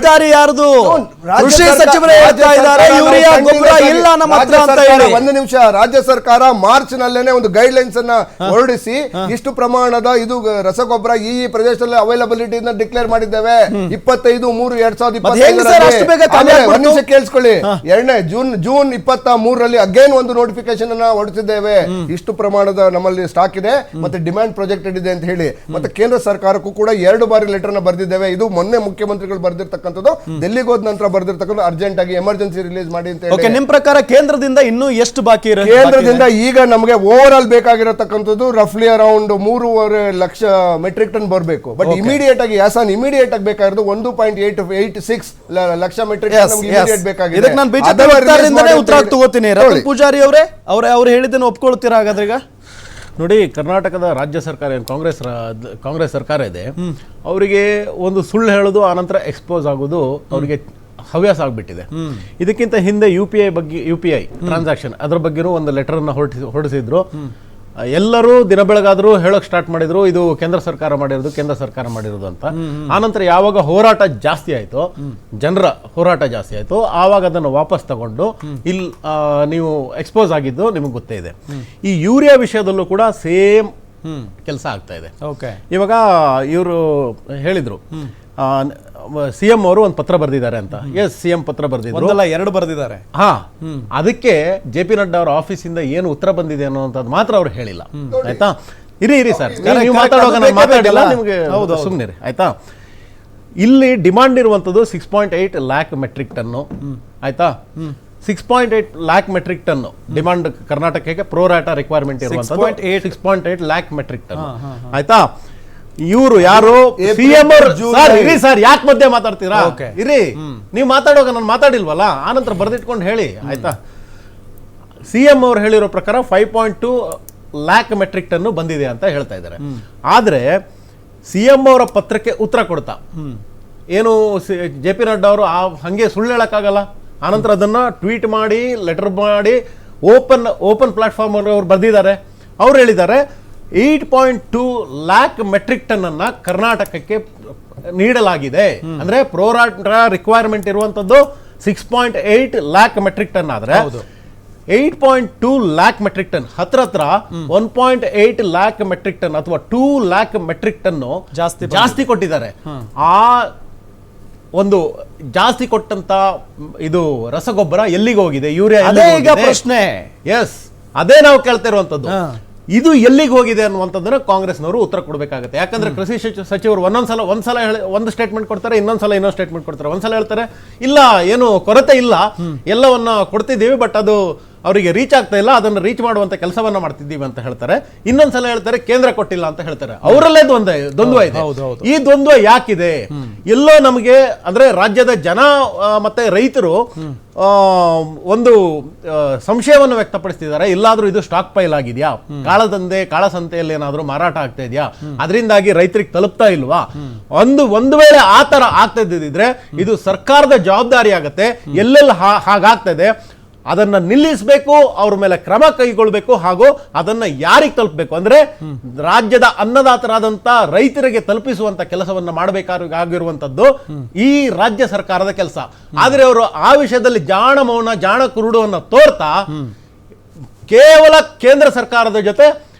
ಜವಾಬ್ದಾರಿ ಯಾರ್ದು? ಕೃಷಿ ಸಚಿವರೇ ಹೇಳ್ತಾ ಇದ್ದಾರೆ ಯೂರಿಯಾ ಗೊಬ್ಬರ ಇಲ್ಲ ನಮ್ಮ ಹತ್ರ ಅಂತ ಹೇಳಿ. ಒಂದು ನಿಮಿಷ, ರಾಜ್ಯ ಸರ್ಕಾರ ಮಾರ್ಚ್ ನಲ್ಲೇನೆ ಒಂದು ಗೈಡ್ ಲೈನ್ಸ್ ಅನ್ನ ಹೊರಡಿಸಿ ಇಷ್ಟು ಪ್ರಮಾಣದ ಇದು ರಸಗೊಬ್ಬರ ಈ ಪ್ರದೇಶದಲ್ಲಿ ಅವೈಲಬಿಲಿಟಿ ಡಿಕ್ಲೇರ್ ಮಾಡಿದ್ದೇವೆ 25/3/2025. ಒಂದು ನಿಮಿಷ ಕೇಳಿಸ್ಕೊಳ್ಳಿ. ಜೂನ್ 23 ಅಗೇನ್ ಒಂದು ನೋಟಿಫಿಕೇಶನ್ ಅನ್ನ ಹೊರಡಿಸಿದ್ದೇವೆ. ಇಷ್ಟು ಪ್ರಮಾಣದ ನಮ್ಮಲ್ಲಿ ಸ್ಟಾಕ್ ಇದೆ ಮತ್ತೆ ಡಿಮ್ಯಾಂಡ್ ಪ್ರೊಜೆಕ್ಟೆಡ್ ಇದೆ ಅಂತ ಹೇಳಿ. ಮತ್ತೆ ಕೇಂದ್ರ ಸರ್ಕಾರಕ್ಕೂ ಕೂಡ 2 ಬಾರಿ ಲೆಟರ್ ನ ಬರ್ದಿದ್ದೇವೆ. ಇದು ಮೊನ್ನೆ ಮುಖ್ಯಮಂತ್ರಿಗಳು ಬರ್ದಿರ್ತಕ್ಕಂಥದ್ದು, ಡೆಲ್ಲಿಗೆ ಹೋದ ನಂತರ ಬರ್ದಿರ್ತಕ್ಕಂಥ ಅರ್ಜೆಂಟ್ ಆಗಿ ಎಮರ್ಜೆನ್ಸಿ ರಿಲೀಸ್ ಮಾಡಿ ಅಂತ ಹೇಳಿ. ನಿಮ್ ಪ್ರಕಾರ ಕೇಂದ್ರದಿಂದ ಇನ್ನೂ ಎಷ್ಟು ಬಾಕಿ ಇದೆ? ಕೇಂದ್ರದಿಂದ ಈಗ ನಮಗೆ ಓವರ್ ಆಲ್ ಬೇಕಾಗಿರತಕ್ಕಂಥದ್ದು ರಫ್ಲಿ ಅರೌಂಡ್ 3.5 ಲಕ್ಷ ಮೆಟ್ರಿಕ್ ಟನ್ ಬರಬೇಕು. ಬಟ್ ಇಮಿಡಿಯೇಟ್ ಆಗಿ ಇಮಿಡಿಯೇಟ್ ಆಗಿ ಬೇಕಾಗಿರೋದು 1.886 ಲಕ್ಷ ಮೆಟ್ರಿಕ್ ಟನ್ ಇಮಿಡಿಯೇಟ್ ಬೇಕಾಗಿದೆ. ಇದಕ್ಕೆ ನಾನು ಬಿಜೆಪಿ ಉತ್ತರ ತಗೋತೀನಿ. ರತನ್ ಪೂಜಾರಿ ಅವರೇ, ಅವ್ರು ಹೇಳಿದ್ದನ್ನು ಒಪ್ಕೊಳ್ತೀರಾ ಹಾಗಾದ್ರೆ? ಈಗ ನೋಡಿ, ಕರ್ನಾಟಕದ ರಾಜ್ಯ ಸರ್ಕಾರ ಏನು ಕಾಂಗ್ರೆಸ್ ಸರ್ಕಾರ ಇದೆ, ಅವರಿಗೆ ಒಂದು ಸುಳ್ಳು ಹೇಳೋದು ಆನಂತರ ಎಕ್ಸ್ಪೋಸ್ ಆಗೋದು ಅವರಿಗೆ ಹವ್ಯಾಸ ಆಗ್ಬಿಟ್ಟಿದೆ. ಇದಕ್ಕಿಂತ ಹಿಂದೆ UPI ಟ್ರಾನ್ಸಾಕ್ಷನ್ ಅದ್ರ ಬಗ್ಗೆನೂ ಒಂದು ಲೆಟರ್ ಅನ್ನ ಹೊರಡಿಸಿದ್ರು. ಎಲ್ಲರೂ ದಿನ ಬೆಳಗಾದ್ರೂ ಹೇಳೋಕೆ ಸ್ಟಾರ್ಟ್ ಮಾಡಿದ್ರು ಇದು ಕೇಂದ್ರ ಸರ್ಕಾರ ಮಾಡಿರೋದು ಅಂತ. ಆನಂತರ ಯಾವಾಗ ಹೋರಾಟ ಜಾಸ್ತಿ ಆಯ್ತು, ಜನರ ಹೋರಾಟ ಜಾಸ್ತಿ ಆಯ್ತು, ಆವಾಗ ಅದನ್ನು ವಾಪಸ್ ತಗೊಂಡು ಇಲ್ಲಿ ನೀವು ಎಕ್ಸ್ಪೋಸ್ ಆಗಿದ್ದು ನಿಮಗೆ ಗೊತ್ತೇ ಇದೆ. ಈ ಯೂರಿಯಾ ವಿಷಯದಲ್ಲೂ ಕೂಡ ಸೇಮ್ ಕೆಲಸ ಆಗ್ತಾ ಇದೆ. ಇವಾಗ ಇವರು ಹೇಳಿದ್ರು ಸಿಎಂ ಅವರು ಒಂದು ಪತ್ರ ಬರೆದಿದ್ದಾರೆ ಅಂತ. ಎಸ್, ಸಿಎಂ ಪತ್ರ ಬರೆದಿದ್ರು, 2 ಬರೆದಿದ್ದಾರೆ. ಅದಕ್ಕೆ JP ನಡ್ಡಾ ಅವರ ಆಫೀಸಿಂದ ಏನು ಉತ್ತರ ಬಂದಿದೆ ಅನ್ನೋಂಥದ್ದು ಮಾತ್ರ ಅವ್ರು ಹೇಳಿಲ್ಲ. ಆಯ್ತಾ, ಇರಿ ಸರ್, ನೀವು ಮಾತಾಡುವಾಗ ನಾನು ಮಾತಾಡಿಲ್ಲ, ನಿಮಗೆ ಸುಮ್ಮನೆ ಆಯ್ತಾ. ಇಲ್ಲಿ ಡಿಮಾಂಡ್ ಇರುವಂತದ್ದು 6.8 ಲ್ಯಾಕ್ ಮೆಟ್ರಿಕ್ ಟನ್ನು. ಆಯ್ತಾ, 6.8 ಲ್ಯಾಕ್ ಮೆಟ್ರಿಕ್ ಟನ್ ಡಿಮಾಂಡ್ ಕರ್ನಾಟಕಕ್ಕೆ ಪ್ರೋರಾಟಾ ರಿಕ್ವೈರ್ಮೆಂಟ್ ಇರುವಂತದ್ದು 6.8 ಲ್ಯಾಕ್ ಮೆಟ್ರಿಕ್ ಟನ್. ಆಯ್ತಾ, ಇವರು ಯಾರು ಸಿಎಂ ಸರ್, ಯಾಕೆ ಮಧ್ಯೆ ಮಾತಾಡ್ತೀರಾ? ಇರಿ, ನೀವು ಮಾತಾಡುವಾಗ ನಾನು ಮಾತಾಡಿಲ್ವಲ್ಲ, ಆನಂತರ ಬರೆದಿಟ್ಕೊಂಡು ಹೇಳಿ. ಆಯ್ತಾ, ಸಿಎಂ ಅವ್ರು ಹೇಳಿರೋ ಪ್ರಕಾರ 5.2 ಲ್ಯಾಕ್ ಮೆಟ್ರಿಕ್ ಟನ್ ಬಂದಿದೆ ಅಂತ ಹೇಳ್ತಾ ಇದ್ದಾರೆ. ಆದ್ರೆ ಸಿಎಂ ಅವರ ಪತ್ರಕ್ಕೆ ಉತ್ತರ ಕೊಡ್ತಾ ಏನು JP ನಡ್ಡಾ ಅವರು ಹಂಗೆ ಸುಳ್ಳು ಹೇಳಕ್ಕಾಗಲ್ಲ. ಆನಂತರ ಅದನ್ನ ಟ್ವೀಟ್ ಮಾಡಿ, ಲೆಟರ್ ಮಾಡಿ, ಓಪನ್ ಪ್ಲಾಟ್ಫಾರ್ಮ್ ಅವ್ರು ಬರೆದಿದ್ದಾರೆ. ಅವ್ರು ಹೇಳಿದ್ದಾರೆ 8.2 ಲ್ಯಾಕ್ ಮೆಟ್ರಿಕ್ ಟನ್ ಅನ್ನ ಕರ್ನಾಟಕಕ್ಕೆ ನೀಡಲಾಗಿದೆ. ಅಂದ್ರೆ ಪ್ರೋರಾಟಾ ರಿಕ್ವೈರ್ಮೆಂಟ್ ಇರುವಂತದ್ದು 6.8 ಲ್ಯಾಕ್ ಮೆಟ್ರಿಕ್ ಟನ್ ಆದ್ರೆ 8.2 ಲ್ಯಾಕ್ ಮೆಟ್ರಿಕ್ ಟನ್ ಹತ್ರ 1.8 ಲ್ಯಾಕ್ ಮೆಟ್ರಿಕ್ ಟನ್ ಅಥವಾ 2 ಲ್ಯಾಕ್ ಮೆಟ್ರಿಕ್ ಟನ್ ಜಾಸ್ತಿ ಕೊಟ್ಟಿದ್ದಾರೆ. ಆ ಒಂದು ಜಾಸ್ತಿ ಕೊಟ್ಟಂತ ಇದು ರಸಗೊಬ್ಬರ ಎಲ್ಲಿಗೆ ಹೋಗಿದೆ? ಯೂರಿಯಾ ಈಗ ಪ್ರಶ್ನೆ. ಎಸ್, ಅದೇ ನಾವು ಕೇಳ್ತಾ ಇರುವಂತದ್ದು. ಇದು ಎಲ್ಲಿಗೆ ಹೋಗಿದೆ ಅನ್ನುವಂಥದ್ದನ್ನ ಕಾಂಗ್ರೆಸ್ನವರು ಉತ್ತರ ಕೊಡಬೇಕಾಗುತ್ತೆ. ಯಾಕಂದ್ರೆ ಕೃಷಿ ಸಚಿವರು ಒಂದ್ಸಲ ಒಂದು ಸ್ಟೇಟ್ಮೆಂಟ್ ಕೊಡ್ತಾರೆ, ಇನ್ನೊಂದು ಸ್ಟೇಟ್ಮೆಂಟ್ ಕೊಡ್ತಾರೆ. ಒಂದ್ಸಲ ಹೇಳ್ತಾರೆ ಇಲ್ಲ, ಏನು ಕೊರತೆ ಇಲ್ಲ, ಎಲ್ಲವನ್ನ ಕೊಡ್ತಿದ್ದೀವಿ, ಬಟ್ ಅದು ಅವರಿಗೆ ರೀಚ್ ಆಗ್ತಾ ಇಲ್ಲ, ಅದನ್ನು ರೀಚ್ ಮಾಡುವಂತ ಕೆಲಸವನ್ನ ಮಾಡ್ತಿದ್ದೀವಿ ಅಂತ ಹೇಳ್ತಾರೆ. ಇನ್ನೊಂದ್ಸಲ ಹೇಳ್ತಾರೆ ಕೇಂದ್ರ ಕೊಟ್ಟಿಲ್ಲ ಅಂತ ಹೇಳ್ತಾರೆ. ಅವರಲ್ಲೇ ದ್ವಂದ್ವ ಇದೆ. ಈ ದ್ವಂದ್ವ ಯಾಕಿದೆ? ಎಲ್ಲೋ ನಮಗೆ ಅಂದ್ರೆ ರಾಜ್ಯದ ಜನ ಮತ್ತೆ ರೈತರು ಒಂದು ಸಂಶಯವನ್ನು ವ್ಯಕ್ತಪಡಿಸ್ತಿದ್ದಾರೆ. ಎಲ್ಲಾದ್ರೂ ಇದು ಸ್ಟಾಕ್ ಪೈಲ್ ಆಗಿದೆಯಾ, ಕಾಳಸಂತೆಯಲ್ಲಿ ಏನಾದ್ರೂ ಮಾರಾಟ ಆಗ್ತಾ ಇದೆಯಾ, ಅದರಿಂದಾಗಿ ರೈತರಿಗೆ ತಲುಪ್ತಾ ಇಲ್ವಾ? ಒಂದು ವೇಳೆ ಆ ತರ ಆಗ್ತಾ ಇದ್ದಿದ್ರೆ ಇದು ಸರ್ಕಾರದ ಜವಾಬ್ದಾರಿ ಆಗತ್ತೆ. ಎಲ್ಲೆಲ್ಲಿ ಹಾಗಾಗ್ತದೆ ಅದನ್ನ ನಿಲ್ಲಿಸಬೇಕು, ಅವ್ರ ಮೇಲೆ ಕ್ರಮ ಕೈಗೊಳ್ಳಬೇಕು, ಹಾಗೂ ಅದನ್ನ ಯಾರಿಗೆ ತಲುಪಬೇಕು ಅಂದ್ರೆ ರಾಜ್ಯದ ಅನ್ನದಾತರಾದಂತ ರೈತರಿಗೆ ತಲುಪಿಸುವಂತ ಕೆಲಸವನ್ನ ಮಾಡಬೇಕಾಗಿರುವಂತದ್ದು ಈ ರಾಜ್ಯ ಸರ್ಕಾರದ ಕೆಲಸ. ಆದ್ರೆ ಅವರು ಆ ವಿಷಯದಲ್ಲಿ ಜಾಣ ಕುರುಡುವನ್ನ ತೋರ್ತಾ ಕೇವಲ ಕೇಂದ್ರ ಸರ್ಕಾರದ ಜೊತೆ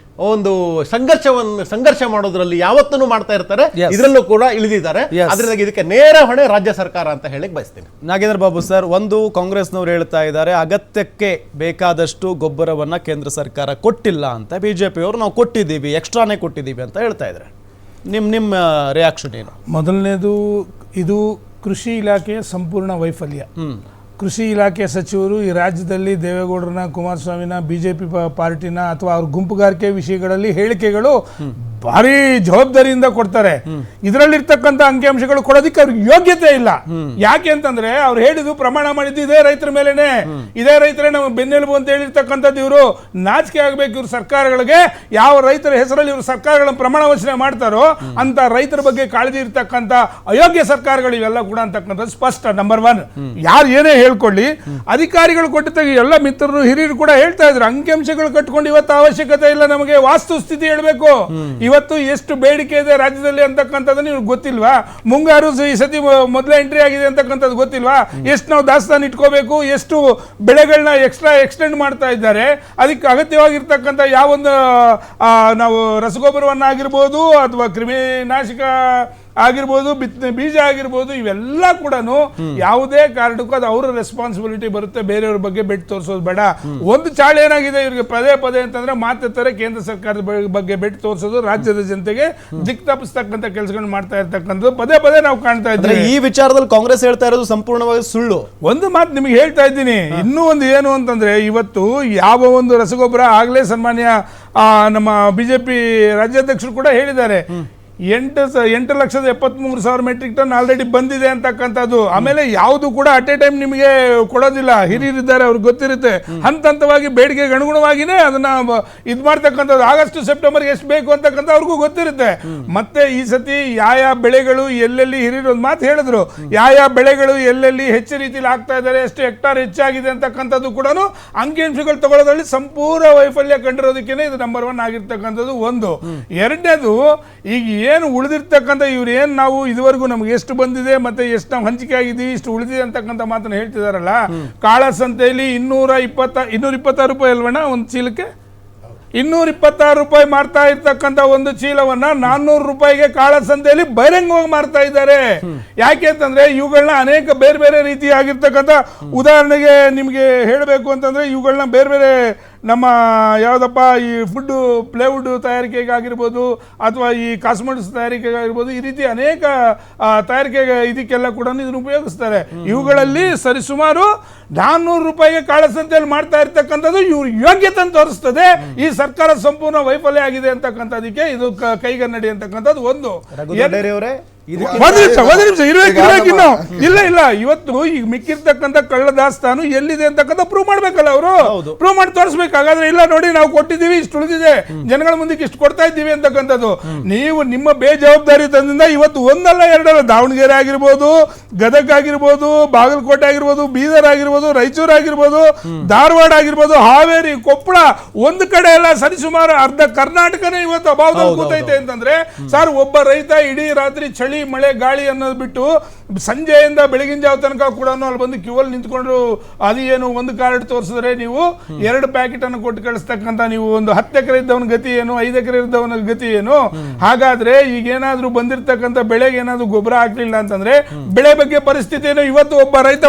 ಒಂದು ಸಂಘರ್ಷ ಮಾಡೋದ್ರಲ್ಲಿ ಯಾವತ್ತೂ ಮಾಡ್ತಾ ಇರ್ತಾರೆ. ಇದರಲ್ಲೂ ಕೂಡ ಇಳಿದಿದ್ದಾರೆ. ಅದರಿಂದ ಇದಕ್ಕೆ ನೇರ ಹೊಣೆ ರಾಜ್ಯ ಸರ್ಕಾರ ಅಂತ ಹೇಳಿಕ್ ಬಯಸ್ತೀನಿ. ನಾಗೇಂದ್ರ ಬಾಬು ಸರ್, ಒಂದು ಕಾಂಗ್ರೆಸ್ನವರು ಹೇಳ್ತಾ ಇದ್ದಾರೆ ಅಗತ್ಯಕ್ಕೆ ಬೇಕಾದಷ್ಟು ಗೊಬ್ಬರವನ್ನ ಕೇಂದ್ರ ಸರ್ಕಾರ ಕೊಟ್ಟಿಲ್ಲ ಅಂತ. ಬಿಜೆಪಿಯವರು ನಾವು ಕೊಟ್ಟಿದ್ದೀವಿ, ಎಕ್ಸ್ಟ್ರಾನೇ ಕೊಟ್ಟಿದ್ದೀವಿ ಅಂತ ಹೇಳ್ತಾ ಇದ್ದಾರೆ. ನಿಮ್ಮ ರಿಯಾಕ್ಷನ್ ಏನು? ಮೊದಲನೇದು, ಇದು ಕೃಷಿ ಇಲಾಖೆಯ ಸಂಪೂರ್ಣ ವೈಫಲ್ಯ. ಕೃಷಿ ಇಲಾಖೆ ಸಚಿವರು ಈ ರಾಜ್ಯದಲ್ಲಿ ದೇವೇಗೌಡರನ್ನ, ಕುಮಾರಸ್ವಾಮಿನ, ಬಿಜೆಪಿ ಪಾರ್ಟಿನ ಅಥವಾ ಅವ್ರ ಗುಂಪುಗಾರಿಕೆ ವಿಷಯಗಳಲ್ಲಿ ಹೇಳಿಕೆಗಳು ಭಾರಿ ಜವಾಬ್ದಾರಿಯಿಂದ ಕೊಡ್ತಾರೆ. ಇದರಲ್ಲಿರ್ತಕ್ಕಂಥ ಅಂಕಿಅಂಶಗಳು ಕೊಡೋದಕ್ಕೆ ಅವ್ರಿಗೆ ಯೋಗ್ಯತೆ ಇಲ್ಲ. ಯಾಕೆ ಅಂತಂದ್ರೆ ಅವ್ರು ಹೇಳಿದ್ದು, ಪ್ರಮಾಣ ಮಾಡಿದ್ದು ಇದೇ ರೈತರ ಮೇಲೇನೆ, ಇದೇ ರೈತರೇ ನಮಗೆ ಬೆನ್ನೆಲುಬು ಅಂತ ಹೇಳಿರ್ತಕ್ಕಂಥದ್ದು. ಇವರು ನಾಚಿಕೆ ಆಗ್ಬೇಕು ಇವ್ರ ಸರ್ಕಾರಗಳಿಗೆ. ಯಾವ ರೈತರ ಹೆಸರಲ್ಲಿ ಇವರು ಸರ್ಕಾರಗಳನ್ನು ಪ್ರಮಾಣ ವಚನೆ ಮಾಡ್ತಾರೋ ಅಂತ ರೈತರ ಬಗ್ಗೆ ಕಾಳಜಿ ಇರ್ತಕ್ಕಂಥ ಅಯೋಗ್ಯ ಸರ್ಕಾರಗಳು ಇವೆಲ್ಲ ಕೂಡ ಅಂತಕ್ಕಂಥದ್ದು ಸ್ಪಷ್ಟ. ನಂಬರ್ 1, ಯಾರು ಏನೇ ಹೇಳ್ಕೊಳ್ಳಿ, ಅಧಿಕಾರಿಗಳು ಕೊಟ್ಟಿದ್ದಾಗ ಎಲ್ಲ ಮಿತ್ರರು ಹಿರಿಯರು ಕೂಡ ಹೇಳ್ತಾ ಇದ್ರು ಅಂಕಿಅಂಶಗಳು ಕಟ್ಕೊಂಡು ಇವತ್ತು ಅವಶ್ಯಕತೆ ಇಲ್ಲ, ನಮಗೆ ವಾಸ್ತುಸ್ಥಿತಿ ಹೇಳ್ಬೇಕು. ಇವತ್ತು ಎಷ್ಟು ಬೇಡಿಕೆ ಇದೆ ರಾಜ್ಯದಲ್ಲಿ ಅಂತಕ್ಕಂಥದ್ದು ನಿಮ್ಗೆ ಗೊತ್ತಿಲ್ವಾ? ಮುಂಗಾರು ಈ ಸತಿ ಮೊದಲೇ ಎಂಟ್ರಿ ಆಗಿದೆ ಅಂತಕ್ಕಂಥದ್ದು ಗೊತ್ತಿಲ್ವಾ? ಎಷ್ಟು ನಾವು ದಾಸ್ತಾನು ಇಟ್ಕೋಬೇಕು, ಎಷ್ಟು ಬೆಳೆಗಳನ್ನ ಎಕ್ಸ್ಟೆಂಡ್ ಮಾಡ್ತಾ ಇದ್ದಾರೆ, ಅದಕ್ಕೆ ಅಗತ್ಯವಾಗಿರ್ತಕ್ಕಂಥ ಯಾವೊಂದು ನಾವು ರಸಗೊಬ್ಬರವನ್ನಾಗಿರ್ಬೋದು ಅಥವಾ ಕ್ರಿಮಿನಾಶಕ ಆಗಿರ್ಬೋದು, ಬಿತ್ತನೆ ಬೀಜ ಆಗಿರ್ಬೋದು, ಇವೆಲ್ಲ ಕೂಡ ಯಾವುದೇ ಕಾರಣಕ್ಕೂ ಅದು ಅವರ ರೆಸ್ಪಾನ್ಸಿಬಿಲಿಟಿ ಬರುತ್ತೆ. ಬೇರೆಯವ್ರ ಬಗ್ಗೆ ಬೆಟ್ಟು ತೋರಿಸೋದು ಬೇಡ. ಒಂದು ಚಾಳ ಏನಾಗಿದೆ ಇವ್ರಿಗೆ ಪದೇ ಪದೇ ಅಂತಂದ್ರೆ ಮಾತೆತ್ತಾರೆ ಕೇಂದ್ರ ಸರ್ಕಾರದ ಬಗ್ಗೆ ಬೆಟ್ಟು ತೋರಿಸೋದು, ರಾಜ್ಯದ ಜನತೆಗೆ ದಿಕ್ ತಪ್ಪಿಸ್ತಕ್ಕಂಥ ಕೆಲಸಗಳನ್ನ ಮಾಡ್ತಾ ಇರ್ತಕ್ಕಂಥದ್ದು ಪದೇ ಪದೇ ನಾವು ಕಾಣ್ತಾ ಇದ್ದೀವಿ. ಈ ವಿಚಾರದಲ್ಲಿ ಕಾಂಗ್ರೆಸ್ ಹೇಳ್ತಾ ಇರೋದು ಸಂಪೂರ್ಣವಾಗಿ ಸುಳ್ಳು. ಒಂದು ಮಾತು ನಿಮಗೆ ಹೇಳ್ತಾ ಇದ್ದೀನಿ, ಇನ್ನೂ ಒಂದು ಏನು ಅಂತಂದ್ರೆ, ಇವತ್ತು ಯಾವ ಒಂದು ರಸಗೊಬ್ಬರ ಆಗ್ಲೇ ಸನ್ಮಾನ್ಯ ನಮ್ಮ ಬಿಜೆಪಿ ರಾಜ್ಯಾಧ್ಯಕ್ಷರು ಕೂಡ ಹೇಳಿದ್ದಾರೆ, 8,73,000 ಮೆಟ್ರಿಕ್ ಟನ್ ಆಲ್ರೆಡಿ ಬಂದಿದೆ ಅಂತಕ್ಕಂಥದ್ದು. ಆಮೇಲೆ ಯಾವುದು ಕೂಡ ಅಟ್ ಎ ಟೈಮ್ ನಿಮಗೆ ಕೊಡೋದಿಲ್ಲ, ಹಿರಿಯರಿದ್ದಾರೆ, ಅವ್ರಿಗೆ ಗೊತ್ತಿರುತ್ತೆ. ಹಂತ ಹಂತವಾಗಿ ಬೇಡಿಕೆಗೆ ಅನುಗುಣವಾಗಿನೇ ಅದನ್ನ ಇದು ಮಾಡ್ತಕ್ಕಂಥದ್ದು. ಆಗಸ್ಟ್ ಸೆಪ್ಟೆಂಬರ್ಗೆ ಎಷ್ಟು ಬೇಕು ಅಂತಕ್ಕಂಥ ಅವ್ರಿಗೂ ಗೊತ್ತಿರುತ್ತೆ. ಮತ್ತೆ ಈ ಸತಿ ಯಾವ ಬೆಳೆಗಳು ಎಲ್ಲೆಲ್ಲಿ, ಹಿರಿಯರು ಒಂದು ಮಾತು ಹೇಳಿದ್ರು, ಯಾವ ಬೆಳೆಗಳು ಎಲ್ಲೆಲ್ಲಿ ಹೆಚ್ಚು ರೀತಿಯಲ್ಲಿ ಆಗ್ತಾ ಇದ್ದಾರೆ, ಎಷ್ಟು ಹೆಕ್ಟಾರ್ ಹೆಚ್ಚಾಗಿದೆ ಅಂತಕ್ಕಂಥದ್ದು ಕೂಡ ಅಂಕಿಅಂಶಗಳು ತಗೊಳ್ಳೋದ್ರಲ್ಲಿ ಸಂಪೂರ್ಣ ವೈಫಲ್ಯ ಕಂಡಿರೋದಕ್ಕೇನೆ ಇದು ನಂಬರ್ 1 ಆಗಿರ್ತಕ್ಕಂಥದ್ದು. ಒಂದು. ಎರಡನೇದು, ಈಗ ಏನು ಉಳಿದಿರ್ತಕ್ಕಂಥ ಇವ್ರು ಏನು ನಾವು ಇದುವರೆಗೂ ನಮ್ಗೆ ಎಷ್ಟು ಬಂದಿದೆ ಮತ್ತೆ ಎಷ್ಟು ನಾವು ಹಂಚಿಕೆ ಆಗಿದ್ದೀವಿ, ಇಷ್ಟು ಉಳಿದಿದೆ ಅಂತಕ್ಕಂಥ ಮಾತನ್ನು ಹೇಳ್ತಿದಾರಲ್ಲ, ಕಾಳಸಂತೆಯಲ್ಲಿ 226 ರೂಪಾಯಿ ಅಲ್ವಣ್ಣ ಒಂದು ಚೀಲಕ್ಕೆ? 226 ರೂಪಾಯಿ ಮಾರ್ತಾ ಇರ್ತಕ್ಕಂಥ ಒಂದು ಚೀಲವನ್ನ 400 ರೂಪಾಯಿಗೆ ಕಾಳಸಂತೆಯಲ್ಲಿ ಬಹಿರಂಗವಾಗಿ ಮಾರ್ತಾ ಇದ್ದಾರೆ. ಯಾಕೆ ಅಂತಂದ್ರೆ ಇವುಗಳನ್ನ ಅನೇಕ ಬೇರೆ ಬೇರೆ ರೀತಿಯಾಗಿರ್ತಕ್ಕಂಥ, ಉದಾಹರಣೆಗೆ ನಿಮಗೆ ಹೇಳಬೇಕು ಅಂತಂದ್ರೆ ಇವುಗಳನ್ನ ಬೇರೆ ಬೇರೆ ನಮ್ಮ ಯಾವುದಪ್ಪ ಈ ಫುಡ್ ಪ್ಲೇವುಡ್ ತಯಾರಿಕೆಗಾಗಿರ್ಬೋದು ಅಥವಾ ಈ ಕಾಸ್ಮೆಟಿಕ್ಸ್ ತಯಾರಿಕೆಗಾಗಿರ್ಬೋದು, ಈ ರೀತಿ ಅನೇಕ ತಯಾರಿಕೆ ಇದಕ್ಕೆಲ್ಲ ಕೂಡ ಇದನ್ನು ಉಪಯೋಗಿಸ್ತಾರೆ. ಇವುಗಳಲ್ಲಿ ಸರಿಸುಮಾರು 400 ರೂಪಾಯಿಗೆ ಕಾಳಸಂತೆಯಲ್ಲಿ ಮಾಡ್ತಾ ಇರ್ತಕ್ಕಂಥದ್ದು ಇವ್ರ ಯೋಗ್ಯತೆ ತೋರಿಸ್ತದೆ. ಈ ಸರ್ಕಾರ ಸಂಪೂರ್ಣ ವೈಫಲ್ಯ ಆಗಿದೆ ಅಂತಕ್ಕಂಥದ್ದಕ್ಕೆ ಇದು ಕೈಗನ್ನಡಿ ಅಂತಕ್ಕಂಥದ್ದು ಒಂದು. ಒಂದು ನಿಮಿಷ ಇರ್ಬೇಕಿನ್ನು. ಇಲ್ಲ ಇವತ್ತು ಈಗ ಮಿಕ್ಕಿರ್ತಕ್ಕಂಥ ಕಳ್ಳ ದಾಸ್ತಾನು ಎಲ್ಲಿದೆ ಅಂತಕ್ಕಂಥ ಪ್ರೂವ್ ಮಾಡ್ಬೇಕಲ್ಲ, ಅವರು ಪ್ರೂವ್ ಮಾಡಿ ತೋರಿಸ್ಬೇಕು. ಹಾಗಾದ್ರೆ ಇಲ್ಲ ನೋಡಿ ನಾವು ಕೊಟ್ಟಿದ್ದೀವಿ, ಇಷ್ಟು ಉಳಿದಿದೆ, ಜನಗಳ ಮುಂದಕ್ಕೆ ಇಷ್ಟು ಕೊಡ್ತಾ ಇದ್ದೀವಿ ಅಂತಕ್ಕಂಥದ್ದು. ನೀವು ನಿಮ್ಮ ಬೇಜವಾಬ್ದಾರಿತನದಿಂದ ಇವತ್ತು ಒಂದಲ್ಲ ಎರಡಲ್ಲ, ದಾವಣಗೆರೆ ಆಗಿರ್ಬೋದು, ಗದಗ ಆಗಿರ್ಬೋದು, ಬಾಗಲಕೋಟೆ ಆಗಿರ್ಬೋದು, ಬೀದರ್ ಆಗಿರ್ಬೋದು, ರಾಯಚೂರು ಆಗಿರ್ಬೋದು, ಧಾರವಾಡ ಆಗಿರ್ಬೋದು, ಹಾವೇರಿ, ಕೊಪ್ಪಳ, ಒಂದು ಕಡೆ ಎಲ್ಲ ಸರಿಸುಮಾರು ಅರ್ಧ ಕರ್ನಾಟಕನೇ ಇವತ್ತು ಅಭಾವದಲ್ಲಿ ಕೂತೈತೆ ಅಂತಂದ್ರೆ, ಸರ್ ಒಬ್ಬ ರೈತ ಇಡೀ ರಾತ್ರಿ ಚಳಿ ಮಳೆ ಗಾಳಿ ಅನ್ನೋದು ಬಿಟ್ಟು ಸಂಜೆಯಿಂದ ಬೆಳಗಿನ ಜಾವ ತನಕ ಕೂಡ ಅಲ್ಲಿ ಬಂದು ಕ್ಯೂ ಅಲ್ಲಿ ನಿಂತ್ಕೊಂಡ್ರು. ಅದು ಏನು, ಒಂದು ಕಾರ್ಡ್ ತೋರಿಸಿದ್ರೆ ನೀವು 2 ಪ್ಯಾಕೆಟ್ ಅನ್ನು ಕೊಟ್ಟು ಕಳಿಸ್ತಕ್ಕಂಥ, ನೀವು ಒಂದು 10 ಎಕರೆ ಇದ್ದವನ ಗತಿ ಏನು, 5 ಎಕರೆ ಇದ್ದವನ ಗತಿ ಏನು? ಹಾಗಾದ್ರೆ ಈಗ ಏನಾದ್ರೂ ಬಂದಿರತಕ್ಕಂಥ ಬೆಳೆಗೆ ಏನಾದ್ರು ಗೊಬ್ಬರ ಹಾಕ್ಲಿಲ್ಲ ಅಂತಂದ್ರೆ ಬೆಳೆ ಬಗ್ಗೆ ಪರಿಸ್ಥಿತಿ ಏನು? ಇವತ್ತು ಒಬ್ಬ ರೈತ